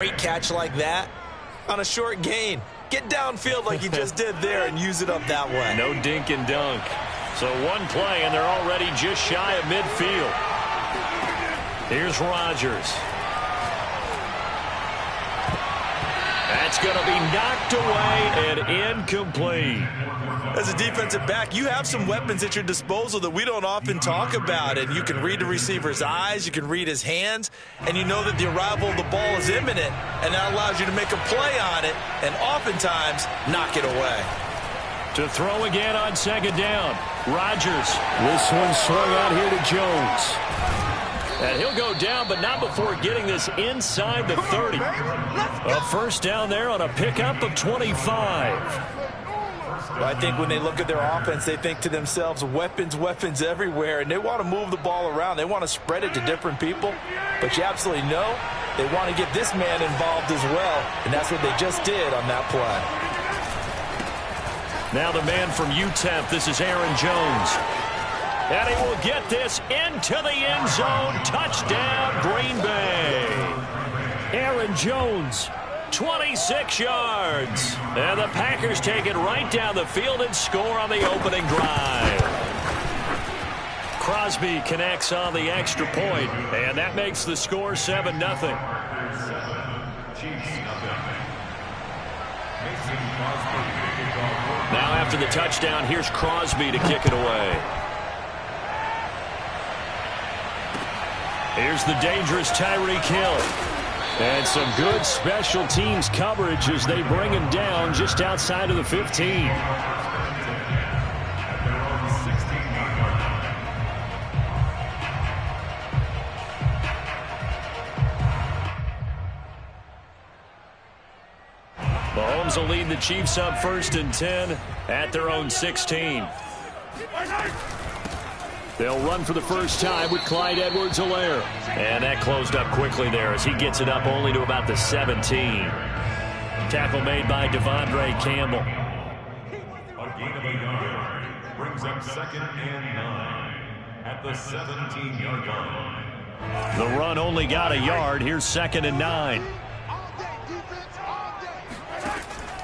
Great catch like that on a short gain. Get downfield like you just did there and use it up that way. No dink and dunk. So one play, and they're already just shy of midfield. Here's Rodgers. That's going to be knocked away and incomplete. As a defensive back, you have some weapons at your disposal that we don't often talk about. And you can read the receiver's eyes, you can read his hands, and you know that the arrival of the ball is imminent, and that allows you to make a play on it and oftentimes knock it away. To throw again on second down. Rodgers. This one swung out here to Jones. And he'll go down, but not before getting this inside the 30. A first down there on a pickup of 25. I think when they look at their offense, they think to themselves, weapons, weapons everywhere, and they want to move the ball around. They want to spread it to different people, but you absolutely know they want to get this man involved as well, and that's what they just did on that play. Now the man from UTEP, this is Aaron Jones. And he will get this into the end zone. Touchdown, Green Bay. Aaron Jones. 26 yards. And the Packers take it right down the field and score on the opening drive. Crosby connects on the extra point, and that makes the score 7-0. Now after the touchdown, here's Crosby to kick it away. Here's the dangerous Tyreek Hill. And some good special teams coverage as they bring him down just outside of the 15. Mahomes will lead the Chiefs up 1st and 10 at their own 16. They'll run for the first time with Clyde Edwards-Helaire. And that closed up quickly there as he gets it up only to about the 17. Tackle made by Devondre Campbell. A gain of a yard brings up 2nd and 9 at the 17-yard line. The run only got a yard. Here's 2nd and 9.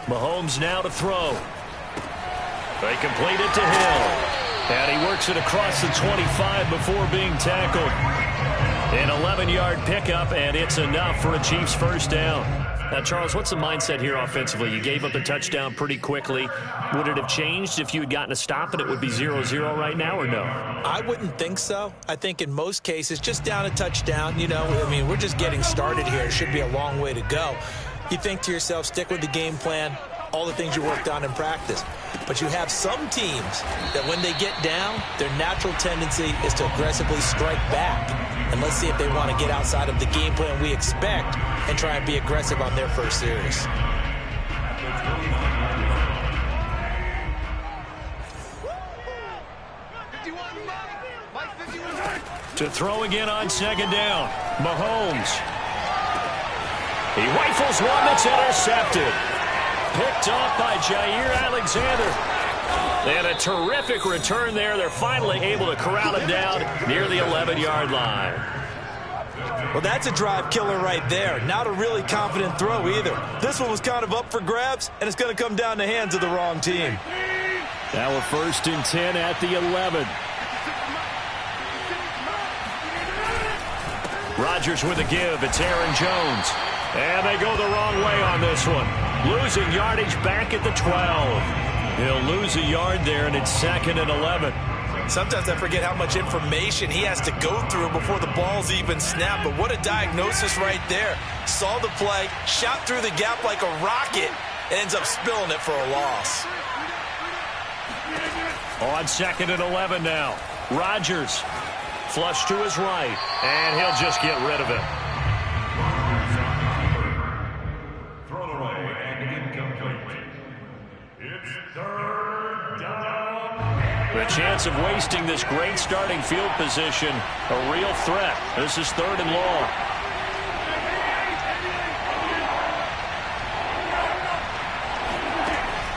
Mahomes now to throw. They complete it to Hill. And he works it across the 25 before being tackled. An 11-yard pickup, and it's enough for a Chiefs first down. Now, Charles, what's the mindset here offensively? You gave up the touchdown pretty quickly. Would it have changed if you had gotten a stop and it would be 0-0 right now, or no? I wouldn't think so. I think in most cases, just down a touchdown, you know, I mean, we're just getting started here. It should be a long way to go. You think to yourself, stick with the game plan, all the things you worked on in practice. But you have some teams that when they get down, their natural tendency is to aggressively strike back. And let's see if they want to get outside of the game plan we expect and try and be aggressive on their first series. To throw again on second down, Mahomes. He rifles one that's intercepted. Picked off by Jair Alexander. And a terrific return there. They're finally able to corral him down near the 11-yard line. Well, that's a drive killer right there. Not a really confident throw either. This one was kind of up for grabs, and it's going to come down the hands of the wrong team. Now a 1st and 10 at the 11. Rodgers with a give. It's Aaron Jones. And they go the wrong way on this one. Losing yardage back at the 12. He'll lose a yard there, and it's 2nd and 11. Sometimes I forget how much information he has to go through before the ball's even snapped. But what a diagnosis right there. Saw the play, shot through the gap like a rocket, and ends up spilling it for a loss. On 2nd and 11 now. Rodgers. Flush to his right, and he'll just get rid of it. The chance of wasting this great starting field position, a real threat. This is 3rd and long.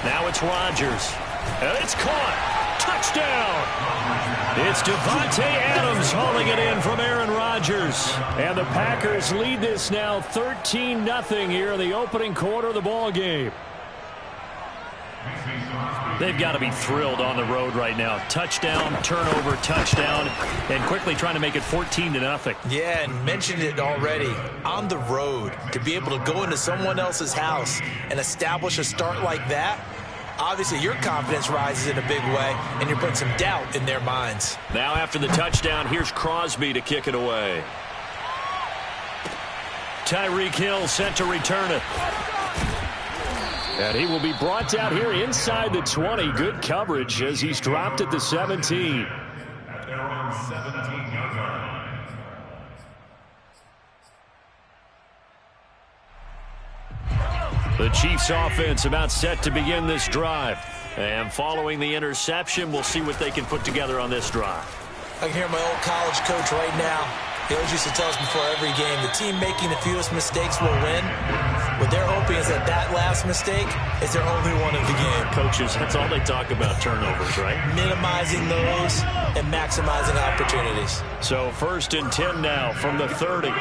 Now it's Rodgers. And it's caught. Touchdown! It's Devontae Adams hauling it in from Aaron Rodgers. And the Packers lead this now 13-0 here in the opening quarter of the ball game. They've got to be thrilled on the road right now. Touchdown, turnover, touchdown, and quickly trying to make it 14-0. Yeah, and mentioned it already. On the road, to be able to go into someone else's house and establish a start like that, obviously your confidence rises in a big way, and you put some doubt in their minds. Now after the touchdown, here's Crosby to kick it away. Tyreek Hill set to return it. And he will be brought down here inside the 20. Good coverage as he's dropped at the 17. At their own 17-yard line. The Chiefs offense about set to begin this drive. And following the interception, we'll see what they can put together on this drive. I can hear my old college coach right now. He always used to tell us before every game, the team making the fewest mistakes will win. What they're hoping is that that last mistake is their only one of the game. Coaches, that's all they talk about, turnovers, right? Minimizing those and maximizing opportunities. So 1st and 10 now from the 30.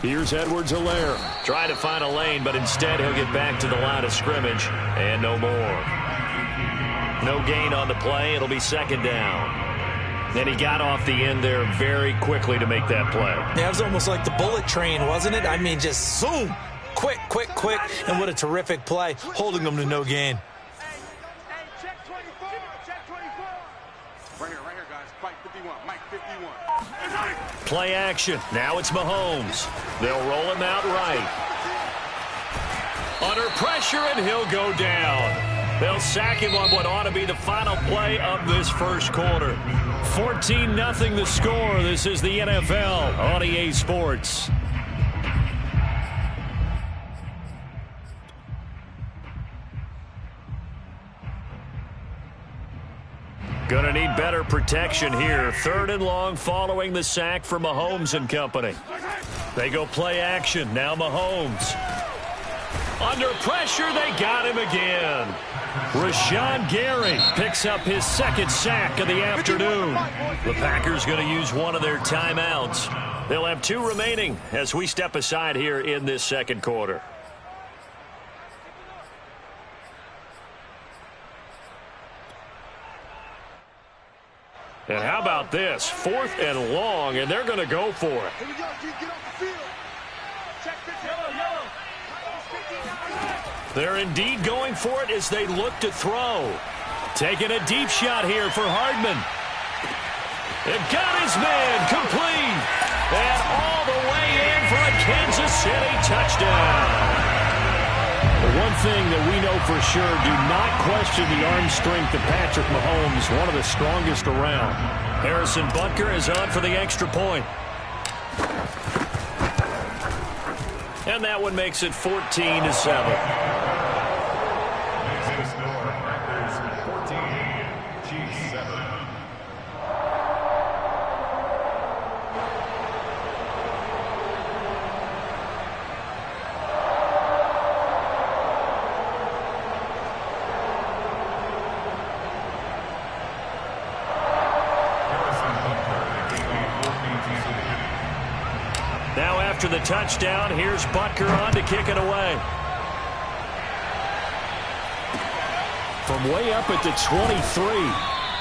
Here's Edwards-Helaire. Trying to find a lane, but instead he'll get back to the line of scrimmage. And no more. No gain on the play. It'll be 2nd down. Then he got off the end there very quickly to make that play. Yeah, it was almost like the bullet train, wasn't it? I mean, just zoom. Quick, quick, quick. And what a terrific play, holding them to no gain. Check 24. Check 24. Right here, guys. Mike 51. Mike 51. Play action. Now it's Mahomes. They'll roll him out right. Under pressure, and he'll go down. They'll sack him on what ought to be the final play of this first quarter. 14-0 the score. This is the NFL on EA Sports. Gonna need better protection here. 3rd and long following the sack for Mahomes and company. They go play action. Now Mahomes. Under pressure, they got him again. Rashawn Gary picks up his 2nd sack of the afternoon. The Packers going to use one of their timeouts. They'll have 2 remaining as we step aside here in this 2nd quarter. And how about this? 4th and long, and they're going to go for it. Here we go, G. Get off the field. Check 50. Yellow. They're indeed going for it as they look to throw. Taking a deep shot here for Hardman. It got his man complete. And all the way in for a Kansas City touchdown. The one thing that we know for sure, do not question the arm strength of Patrick Mahomes, one of the strongest around. Harrison Butker is on for the extra point. And that one makes it 14-7. After the touchdown, here's Butker on to kick it away. From way up at the 23.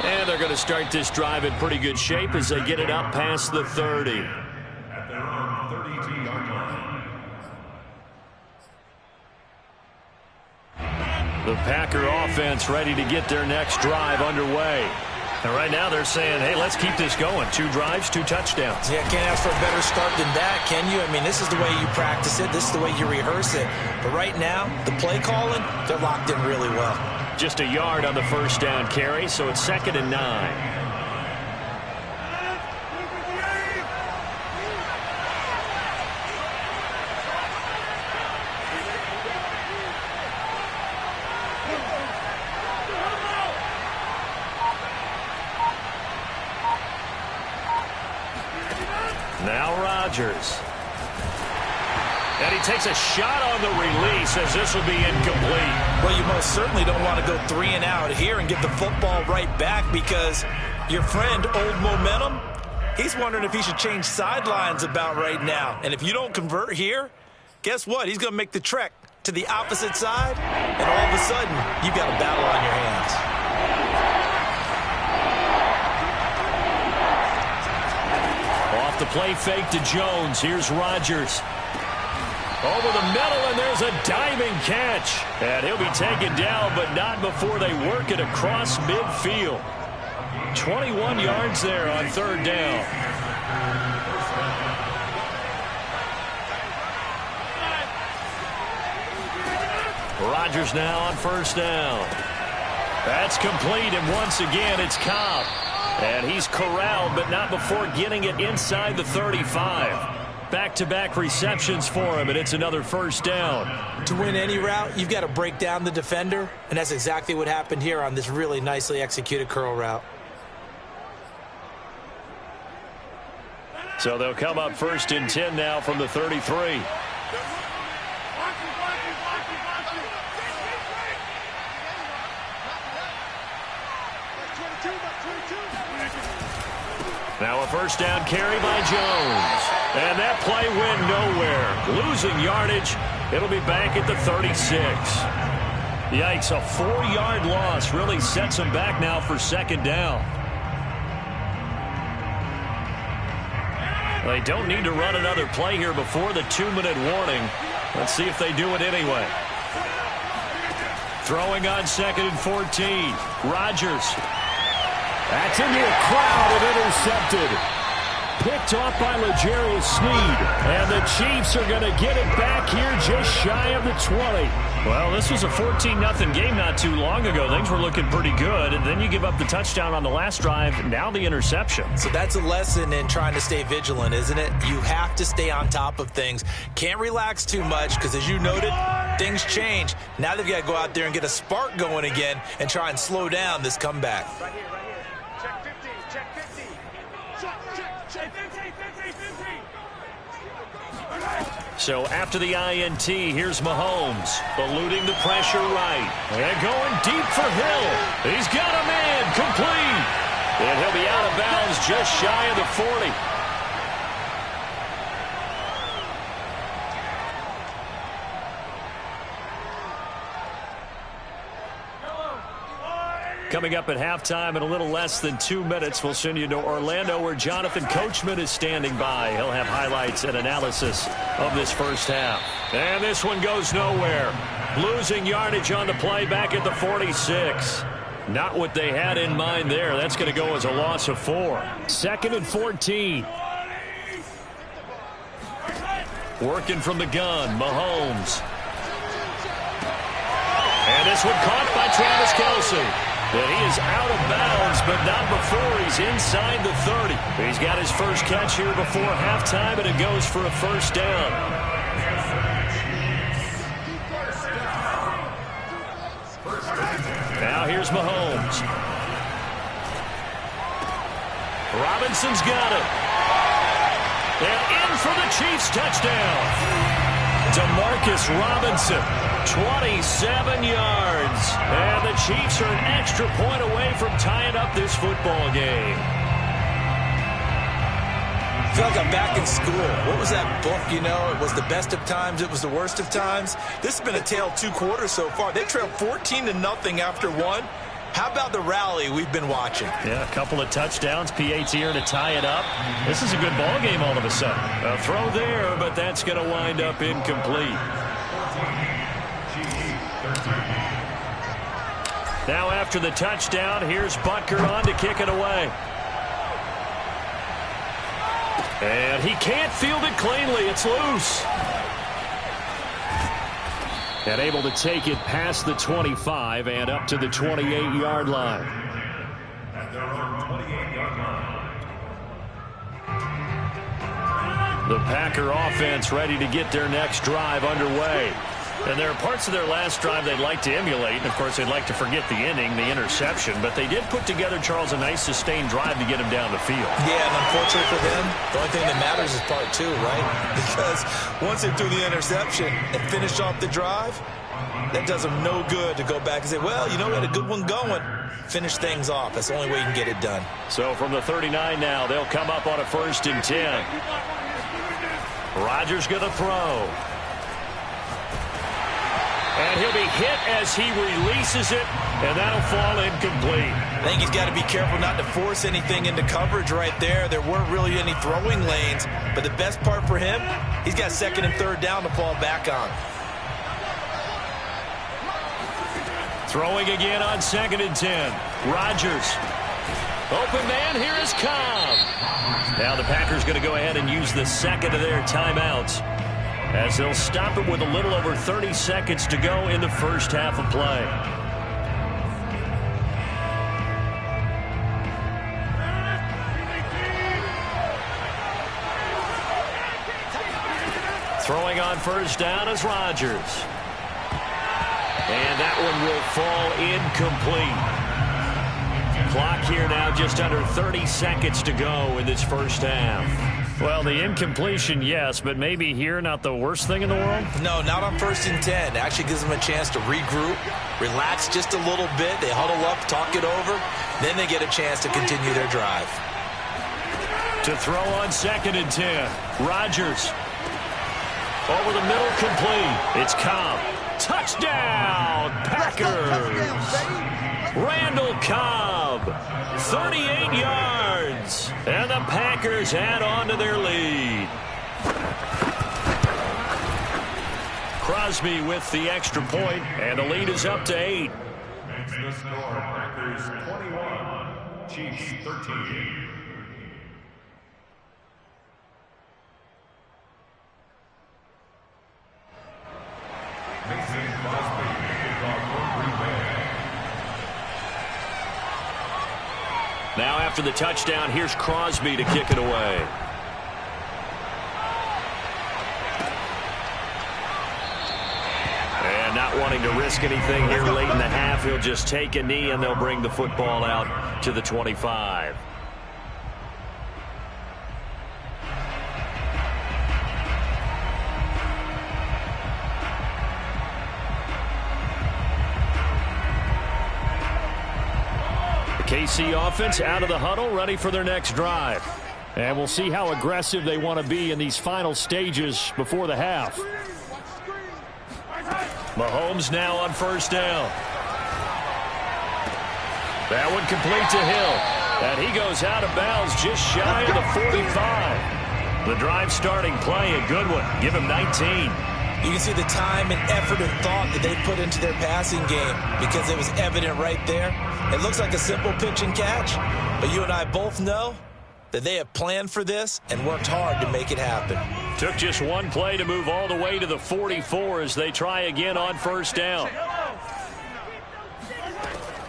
And they're going to start this drive in pretty good shape as they get it up past the 30. At their own 32-yard line. The Packer offense ready to get their next drive underway. And right now they're saying, hey, let's keep this going. 2 drives, 2 touchdowns. Yeah, can't ask for a better start than that, can you? I mean, this is the way you practice it. This is the way you rehearse it. But right now, the play calling, they're locked in really well. Just a yard on the 1st down carry, so it's 2nd and 9. Now Rodgers. And he takes a shot on the release as this will be incomplete. Well, you most certainly don't want to go 3 and out here and get the football right back because your friend, Old Momentum, he's wondering if he should change sidelines about right now. And if you don't convert here, guess what? He's going to make the trek to the opposite side, and all of a sudden, you've got a battle on your hands. Off the play fake to Jones. Here's Rodgers. Over the middle, and there's a diving catch. And he'll be taken down, but not before they work it across midfield. 21 yards there on 3rd down. Rodgers now on 1st down. That's complete, and once again, it's Cobb. And he's corralled, but not before getting it inside the 35. Back-to-back receptions for him, and it's another 1st down. To win any route, you've got to break down the defender, and that's exactly what happened here on this really nicely executed curl route. So they'll come up 1st and 10 now from the 33. Now a 1st down carry by Jones. And that play went nowhere. Losing yardage. It'll be back at the 36. Yikes, a 4-yard loss really sets them back now for 2nd down. They don't need to run another play here before the 2-minute warning. Let's see if they do it anyway. Throwing on 2nd and 14. Rodgers. That's into a crowd and intercepted. Picked off by L'Jarius Sneed. And the Chiefs are going to get it back here just shy of the 20. Well, this was a 14-0 game not too long ago. Things were looking pretty good. And then you give up the touchdown on the last drive. Now the interception. So that's a lesson in trying to stay vigilant, isn't it? You have to stay on top of things. Can't relax too much because, as you noted, things change. Now they've got to go out there and get a spark going again and try and slow down this comeback. Right here. Check 50. Check 50. Check 50. So after the INT, here's Mahomes, eluding the pressure right. And going deep for Hill. He's got a man, complete. And he'll be out of bounds just shy of the 40. Coming up at halftime in a little less than 2 minutes, we'll send you to Orlando where Jonathan Coachman is standing by. He'll have highlights and analysis of this 1st half. And this one goes nowhere. Losing yardage on the play back at the 46. Not what they had in mind there. That's going to go as a loss of 4. 2nd and 14. Working from the gun, Mahomes. And this one caught by Travis Kelce. And he is out of bounds, but not before he's inside the 30. He's got his first catch here before halftime, and it goes for a 1st down. Now here's Mahomes. Robinson's got it. And in for the Chiefs touchdown. Demarcus Robinson, 27 yards. And the Chiefs are an extra point away from tying up this football game. I feel like I'm back in school. What was that book, you know? It was the best of times. It was the worst of times. This has been a tale of 2 quarters so far. They trailed 14-0 after 1. How about the rally we've been watching? Yeah, a couple of touchdowns. PAT here to tie it up. This is a good ball game all of a sudden. A throw there, but that's going to wind up incomplete. Now after the touchdown, here's Butker on to kick it away. And he can't field it cleanly. It's loose. And able to take it past the 25 and up to the 28-yard line. At their own 28-yard line. The Packer offense ready to get their next drive underway. And there are parts of their last drive they'd like to emulate. And, of course, they'd like to forget the inning, the interception. But they did put together, Charles, a nice sustained drive to get him down the field. Yeah, and unfortunately for them, the only thing that matters is part two, right? Because once they threw the interception and finished off the drive, that does them no good to go back and say, well, you know, we had a good one going. Finish things off. That's the only way you can get it done. So from the 39 now, they'll come up on a 1st and 10. Rodgers going to throw. And he'll be hit as he releases it, and that'll fall incomplete. I think he's got to be careful not to force anything into coverage right there. There weren't really any throwing lanes, but the best part for him, he's got 2nd and 3rd down to fall back on. Throwing again on 2nd and 10. Rodgers. Open man, here is Cobb. Now the Packers going to go ahead and use the 2nd of their timeouts, as they'll stop it with a little over 30 seconds to go in the first half of play. Throwing on 1st down is Rodgers. And that one will fall incomplete. Clock here now just under 30 seconds to go in this first half. Well, the incompletion, yes, but maybe here not the worst thing in the world? No, not on 1st and 10. Actually gives them a chance to regroup, relax just a little bit. They huddle up, talk it over. Then they get a chance to continue their drive. To throw on 2nd and 10. Rodgers. Over the middle, complete. It's Cobb. Touchdown, Packers. Randall Cobb, 38 yards. And the Packers add on to their lead. Crosby with the extra point, and the lead is up to 8. Makes the score Packers 21, Chiefs 13. Mason Crosby, kickoff for Green Bay. Now after the touchdown, here's Crosby to kick it away. And not wanting to risk anything here late in the half, he'll just take a knee and they'll bring the football out to the 25. KC offense out of the huddle, ready for their next drive. And we'll see how aggressive they want to be in these final stages before the half. Mahomes now on 1st down. That one complete to Hill. And he goes out of bounds just shy of the 45. The drive starting play, a good one. Give him 19. You can see the time and effort and thought that they put into their passing game because it was evident right there. It looks like a simple pitch and catch, but you and I both know that they have planned for this and worked hard to make it happen. Took just one play to move all the way to the 44 as they try again on 1st down.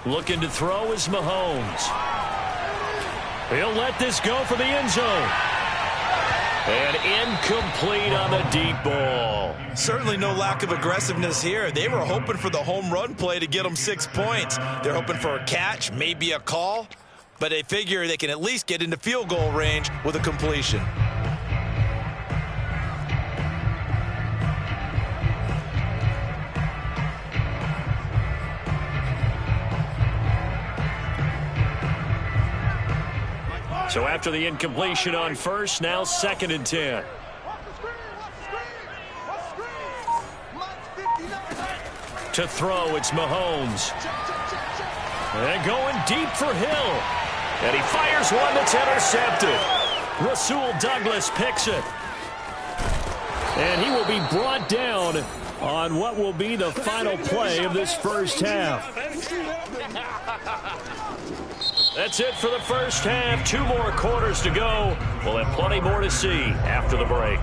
Looking to throw is Mahomes. He'll let this go for the end zone. And incomplete on the deep ball. Certainly no lack of aggressiveness here. They were hoping for the home run play to get them 6 points. They're hoping for a catch, maybe a call, but they figure they can at least get into field goal range with a completion. So after the incompletion on 1st, now 2nd and 10. To throw, it's Mahomes. And going deep for Hill. And he fires one that's intercepted. Rasul Douglas picks it. And he will be brought down on what will be the final play of this first half. That's it for the first half. 2 more quarters to go. We'll have plenty more to see after the break.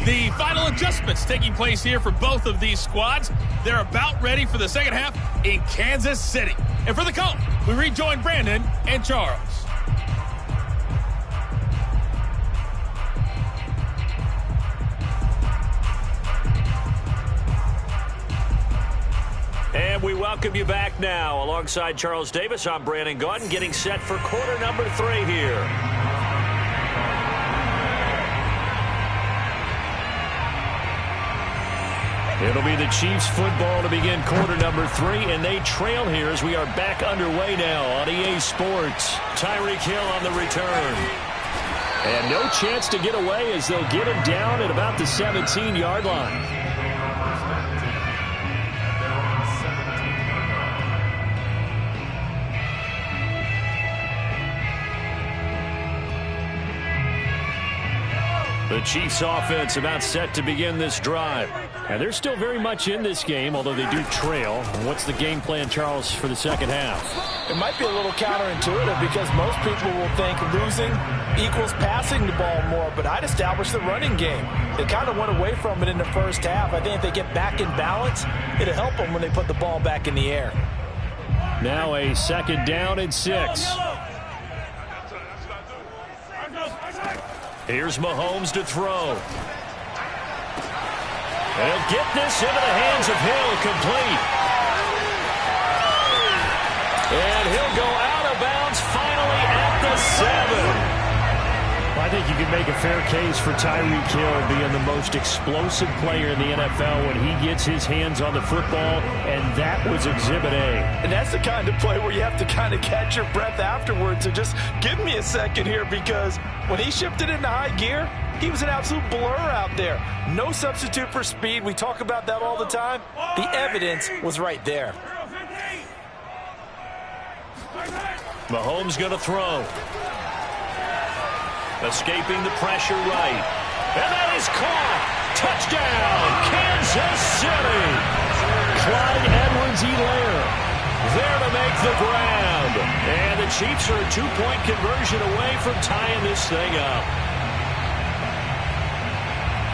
The final adjustments taking place here for both of these squads. They're about ready for the second half in Kansas City. And for the call, we rejoin Brandon and Charles. And we welcome you back now. Alongside Charles Davis, I'm Brandon Gaudin, getting set for quarter number 3 here. It'll be the Chiefs football to begin quarter number 3, and they trail here as we are back underway now on EA Sports. Tyreek Hill on the return. And no chance to get away as they'll get him down at about the 17-yard line. The Chiefs offense about set to begin this drive. And they're still very much in this game, although they do trail. What's the game plan, Charles, for the second half? It might be a little counterintuitive because most people will think losing equals passing the ball more, but I'd establish the running game. They kind of went away from it in the first half. I think if they get back in balance, it'll help them when they put the ball back in the air. Now a second down and 6. Here's Mahomes to throw. And he'll get this into the hands of Hill, complete. And he'll go out of bounds finally at the 7. I think you can make a fair case for Tyreek Hill being the most explosive player in the NFL when he gets his hands on the football, and that was Exhibit A. And that's the kind of play where you have to kind of catch your breath afterwards and just give me a second here, because when he shifted into high gear, he was an absolute blur out there. No substitute for speed. We talk about that all the time. The evidence was right there. Mahomes going to throw. Escaping the pressure right. And that is caught. Touchdown, Kansas City. Clyde Edwards-Helaire there to make the grab. And the Chiefs are a 2-point conversion away from tying this thing up.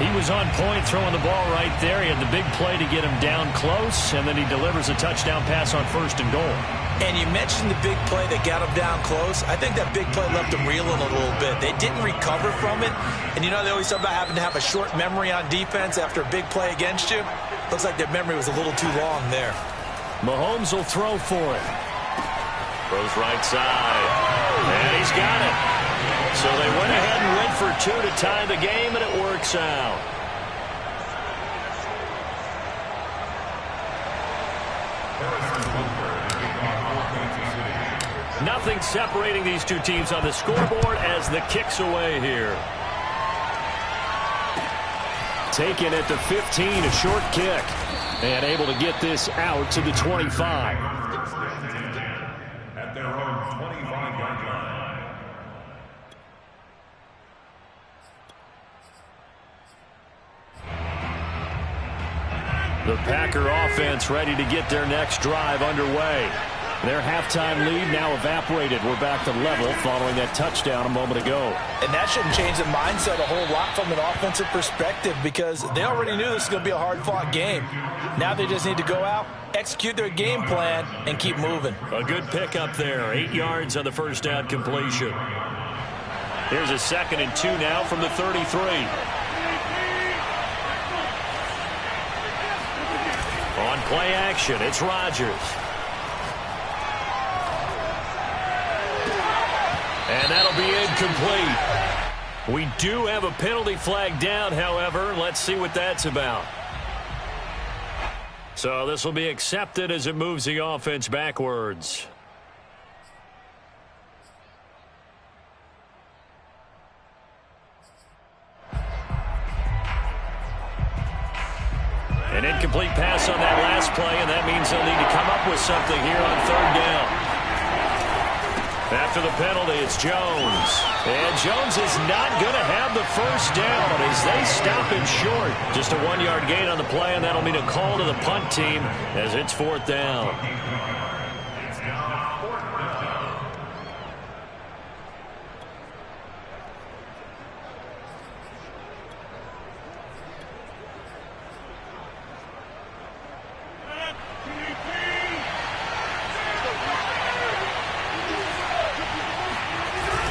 He was on point throwing the ball right there. He had the big play to get him down close, and then he delivers a touchdown pass on 1st and goal. And you mentioned the big play that got him down close. I think that big play left him reeling a little bit. They didn't recover from it. And you know they always talk about having to have a short memory on defense after a big play against you. Looks like their memory was a little too long there. Mahomes will throw for it. Throws right side. And he's got it. So they went ahead and went for 2 to tie the game, and it works out. Nothing separating these two teams on the scoreboard as the kick's away here. Taken at the 15, a short kick. And able to get this out to the 25. At their own 25-yard line. The Packer offense ready to get their next drive underway. Their halftime lead now evaporated. We're back to level following that touchdown a moment ago. And that shouldn't change the mindset a whole lot from an offensive perspective, because they already knew this was going to be a hard-fought game. Now they just need to go out, execute their game plan, and keep moving. A good pickup there. 8 yards on the first down completion. Here's a 2nd and 2 now from the 33. On play action, it's Rodgers. And that'll be incomplete. We do have a penalty flag down, however. Let's see what that's about. So this will be accepted as it moves the offense backwards. An incomplete pass on that last play, and that means they'll need to come up with something here on 3rd down. After the penalty, it's Jones. And Jones is not going to have the first down as they stop it short. Just a 1-yard gain on the play, and that'll mean a call to the punt team as it's 4th down.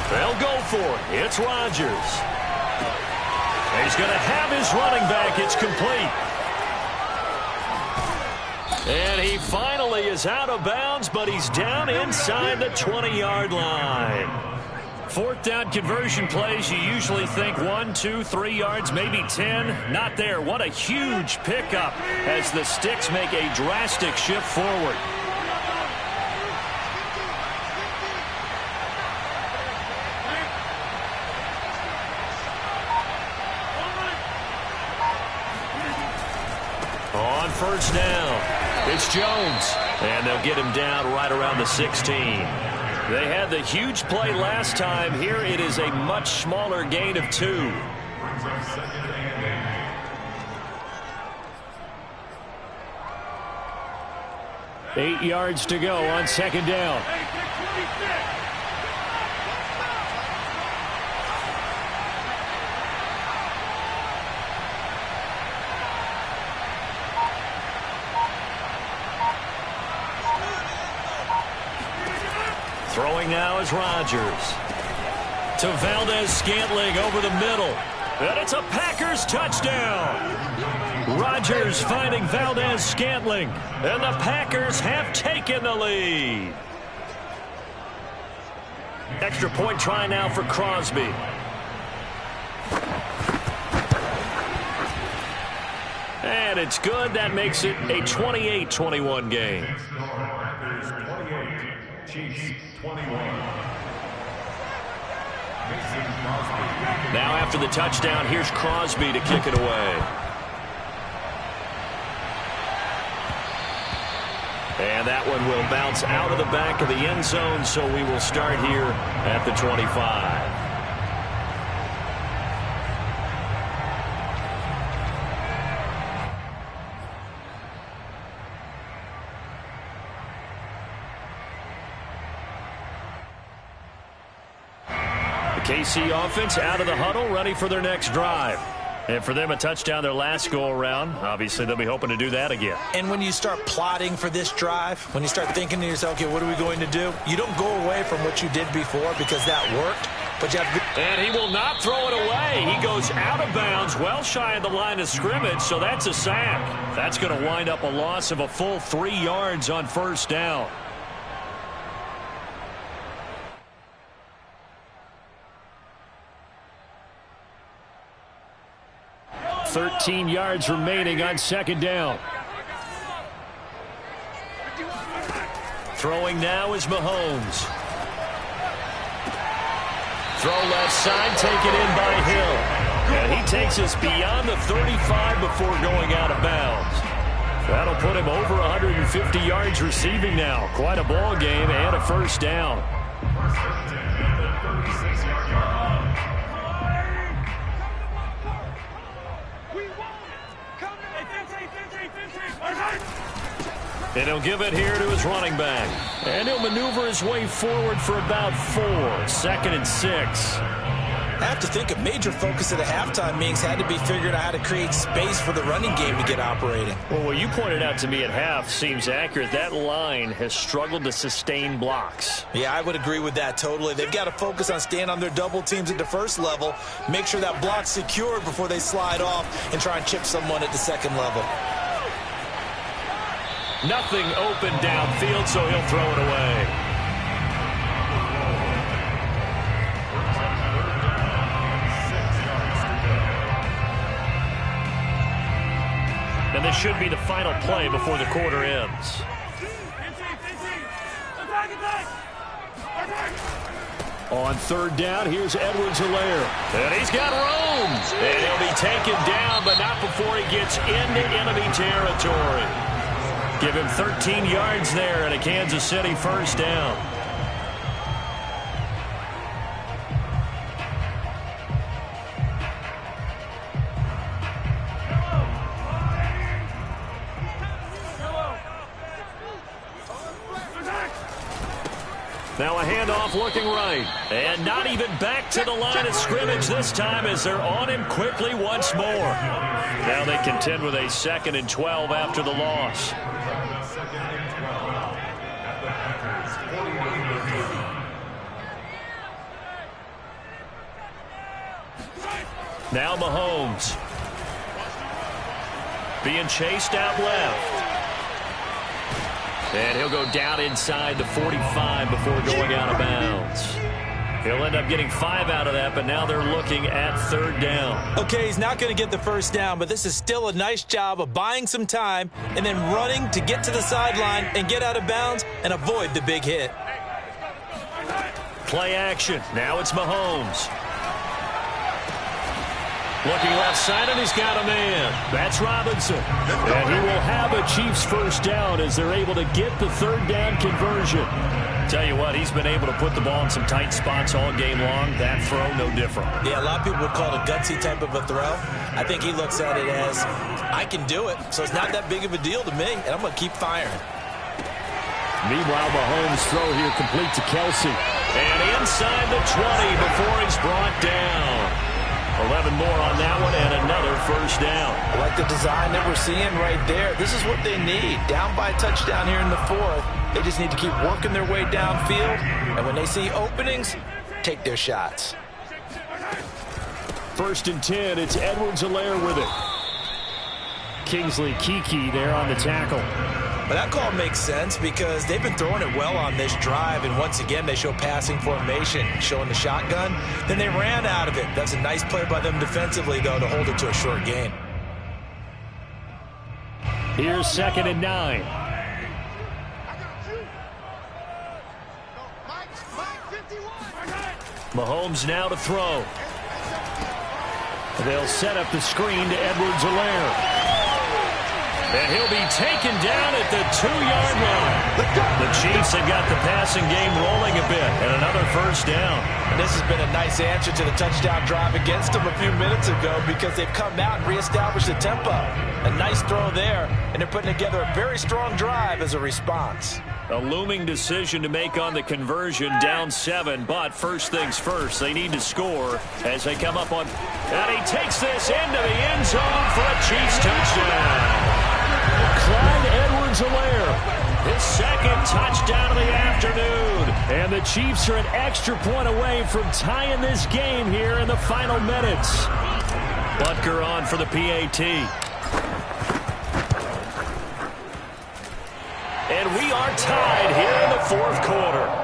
They'll go for it. It's Rodgers. He's going to have his running back. It's complete. And he finally nearly is out of bounds, but he's down inside the 20-yard line. Fourth down conversion plays, you usually think 1, 2, 3 yards, maybe 10. Not there. What a huge pickup as the Sticks make a drastic shift forward. On first down, it's Jones, and they'll get him down right around the 16. They had the huge play last time. Here it is a much smaller gain of 2. Brings up second and 8 yards to go on second down. Throwing now is Rodgers. To Valdez-Scantling over the middle. And it's a Packers touchdown. Rodgers finding Valdez-Scantling. And the Packers have taken the lead. Extra point try now for Crosby. And it's good. That makes it a 28-21 game. Packers 28, Chiefs 21. Now after the touchdown, here's Crosby to kick it away. And that one will bounce out of the back of the end zone, so we will start here at the 25. KC offense out of the huddle, ready for their next drive. And for them, a touchdown their last go-around. Obviously, they'll be hoping to do that again. And when you start plotting for this drive, when you start thinking to yourself, okay, what are we going to do? You don't go away from what you did before because that worked. But you have to... And he will not throw it away. He goes out of bounds, well shy of the line of scrimmage, so that's a sack. That's going to wind up a loss of a full 3 yards on first down. 13 yards remaining on second down. Throwing now is Mahomes. Throw left side, taken in by Hill. And he takes us beyond the 35 before going out of bounds. That'll put him over 150 yards receiving now. Quite a ball game and a first down. And he'll give it here to his running back. And he'll maneuver his way forward for about 4. 2nd and 6. I have to think a major focus of the halftime meetings had to be figuring out how to create space for the running game to get operating. Well, what you pointed out to me at half seems accurate. That line has struggled to sustain blocks. Yeah, I would agree with that totally. They've got to focus on staying on their double teams at the first level, make sure that block's secured before they slide off and try and chip someone at the second level. Nothing open downfield, so he'll throw it away. And this should be the final play before the quarter ends. On third down, here's Edwards-Helaire. And he's got room. And he'll be taken down, but not before he gets into enemy territory. Give him 13 yards there and a Kansas City first down. Now a handoff looking right. And not even back to the line of scrimmage this time as they're on him quickly once more. Now they contend with a 2nd and 12 after the loss. Now Mahomes. Being chased out left. And he'll go down inside the 45 before going out of bounds. He'll end up getting 5 out of that, but now they're looking at third down. Okay, he's not going to get the first down, but this is still a nice job of buying some time and then running to get to the sideline and get out of bounds and avoid the big hit. Play action. Now it's Mahomes. Looking left side, and he's got a man. That's Robinson. And he will have a Chiefs first down as they're able to get the third down conversion. Tell you what, he's been able to put the ball in some tight spots all game long. That throw, no different. Yeah, a lot of people would call it a gutsy type of a throw. I think he looks at it as, I can do it, so it's not that big of a deal to me, and I'm going to keep firing. Meanwhile, Mahomes' throw here complete to Kelsey. And inside the 20 before he's brought down. 11 more on that one and another first down. I like the design that we're seeing right there. This is what they need. Down by a touchdown here in the fourth. They just need to keep working their way downfield. And when they see openings, take their shots. 1st and 10. It's Edwards-Helaire with it. Kingsley Keke there on the tackle. But that call makes sense because they've been throwing it well on this drive, and once again they show passing formation, showing the shotgun. Then they ran out of it. That's a nice play by them defensively, though, to hold it to a short gain. Here's 2nd and 9. Mahomes now to throw. They'll set up the screen to Edwards-Helaire. And he'll be taken down at the 2-yard line. The Chiefs have got the passing game rolling a bit, and another first down. And this has been a nice answer to the touchdown drive against them a few minutes ago because they've come out and reestablished the tempo. A nice throw there, and they're putting together a very strong drive as a response. A looming decision to make on the conversion, down 7, but first things first, they need to score as they come up on. And he takes this into the end zone for a Chiefs touchdown. Clyde Edwards-Helaire, his 2nd touchdown of the afternoon. And the Chiefs are an extra point away from tying this game here in the final minutes. Butker on for the PAT. And we are tied here in the 4th quarter.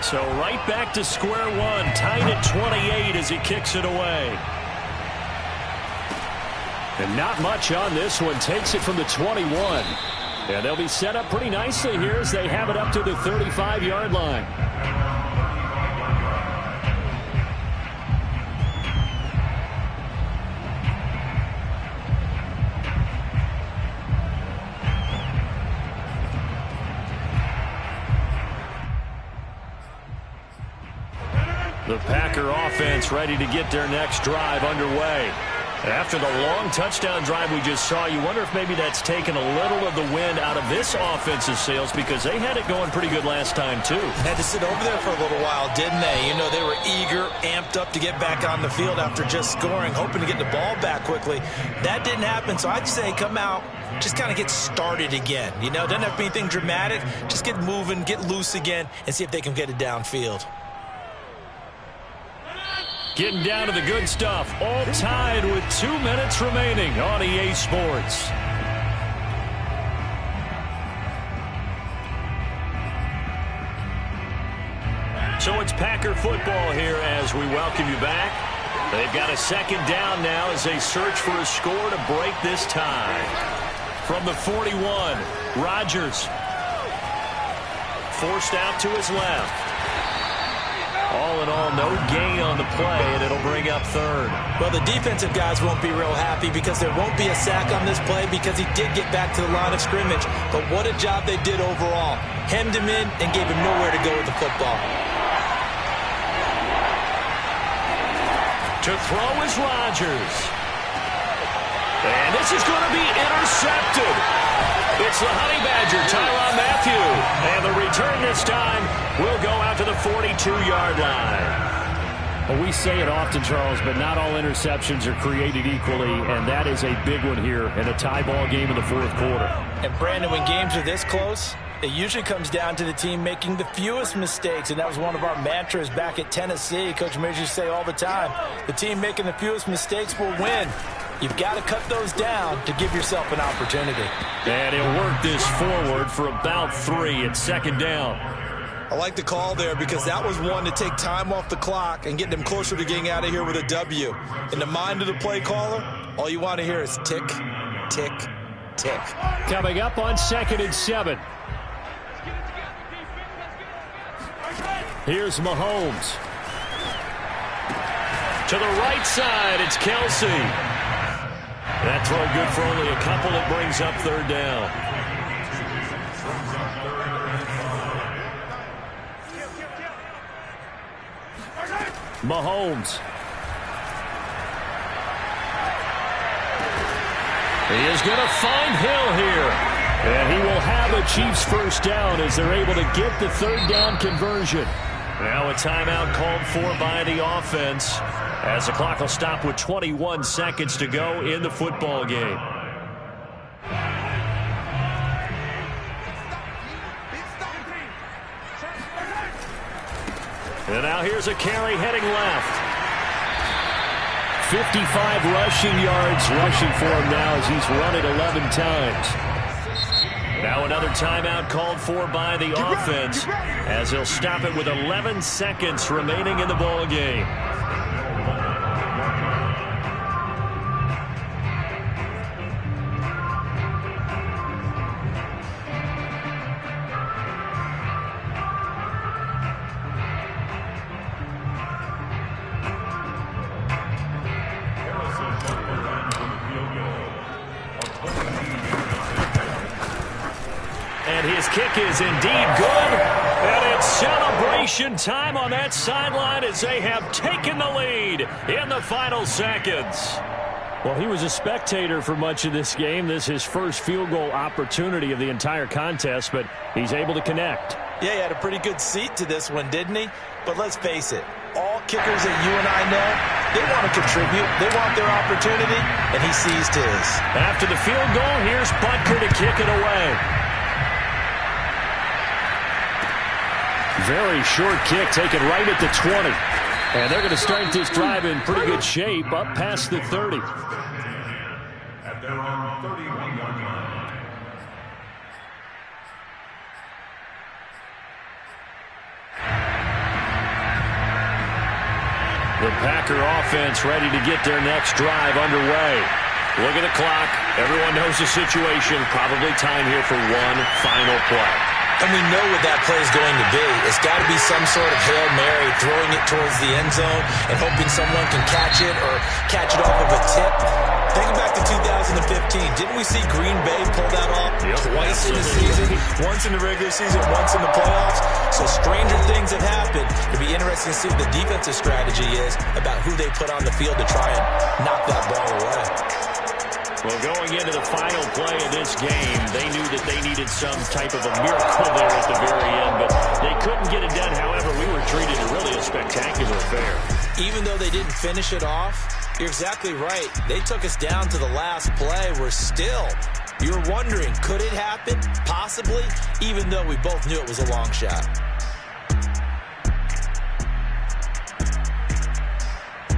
So right back to square one, tied at 28 as he kicks it away. And not much on this one, takes it from the 21. And they'll be set up pretty nicely here as they have it up to the 35-yard line. The Packer offense ready to get their next drive underway. After the long touchdown drive we just saw, you wonder if maybe that's taken a little of the wind out of this offense's sails because they had it going pretty good last time, too. Had to sit over there for a little while, didn't they? You know, they were eager, amped up to get back on the field after just scoring, hoping to get the ball back quickly. That didn't happen, so I'd say come out, just kind of get started again. You know, doesn't have to be anything dramatic. Just get moving, get loose again, and see if they can get it downfield. Getting down to the good stuff. All tied with 2 minutes remaining on EA Sports. So it's Packer football here as we welcome you back. They've got a 2nd down now as they search for a score to break this tie. From the 41, Rodgers. Forced out to his left. All in all, no gain on the play, and it'll bring up 3rd. Well, the defensive guys won't be real happy because there won't be a sack on this play because he did get back to the line of scrimmage. But what a job they did overall. Hemmed him in and gave him nowhere to go with the football. To throw is Rodgers. And this is going to be intercepted. It's the Honey Badger, Tyrann Mathieu. And the return this time will go out to the 42-yard line. Well, we say it often, Charles, but not all interceptions are created equally, and that is a big one here in a tie ball game in the fourth quarter. And, Brandon, when games are this close, it usually comes down to the team making the fewest mistakes, and that was one of our mantras back at Tennessee. Coach Mears used to say all the time, the team making the fewest mistakes will win. You've got to cut those down to give yourself an opportunity. And he'll work this forward for about 3 at second down. I like the call there because that was one to take time off the clock and get them closer to getting out of here with a W. In the mind of the play caller, all you want to hear is tick, tick, tick. Coming up on 2nd and 7. Here's Mahomes. To the right side, it's Kelsey. That throw good for only a couple. That brings up 3rd down. Mahomes. He is going to find Hill here. And he will have a Chiefs first down as they're able to get the 3rd down conversion. Now a timeout called for by the offense as the clock will stop with 21 seconds to go in the football game. And now here's a carry heading left. 55 rushing yards rushing for him now as he's run it 11 times. Now another timeout called for by the offense as he'll stop it with 11 seconds remaining in the ball game. And his kick is indeed good. And it's celebration time on that sideline as they have taken the lead in the final seconds. Well, he was a spectator for much of this game. This is his first field goal opportunity of the entire contest, but he's able to connect. Yeah, he had a pretty good seat to this one, didn't he? But let's face it, all kickers that you and I know, they want to contribute. They want their opportunity, and he seized his. After the field goal, here's Butker to kick it away. Very short kick taken right at the 20. And they're going to start this drive in pretty good shape up past the 30. At their own 31-yard line. The Packer offense ready to get their next drive underway. Look at the clock. Everyone knows the situation. Probably time here for one final play. And we know what that play is going to be. It's got to be some sort of Hail Mary, throwing it towards the end zone and hoping someone can catch it or catch it off of a tip. Thinking back to 2015, didn't we see Green Bay pull that off twice in the season? Once in the regular season, once in the playoffs. So stranger things have happened. It'll be interesting to see what the defensive strategy is about who they put on the field to try and knock that ball away. Well, going into the final play of this game, they knew that they needed some type of a miracle there at the very end, but they couldn't get it done. However, we were treated to really a spectacular affair. Even though they didn't finish it off, you're exactly right. They took us down to the last play. We're still, you're wondering, could it happen? Possibly, even though we both knew it was a long shot.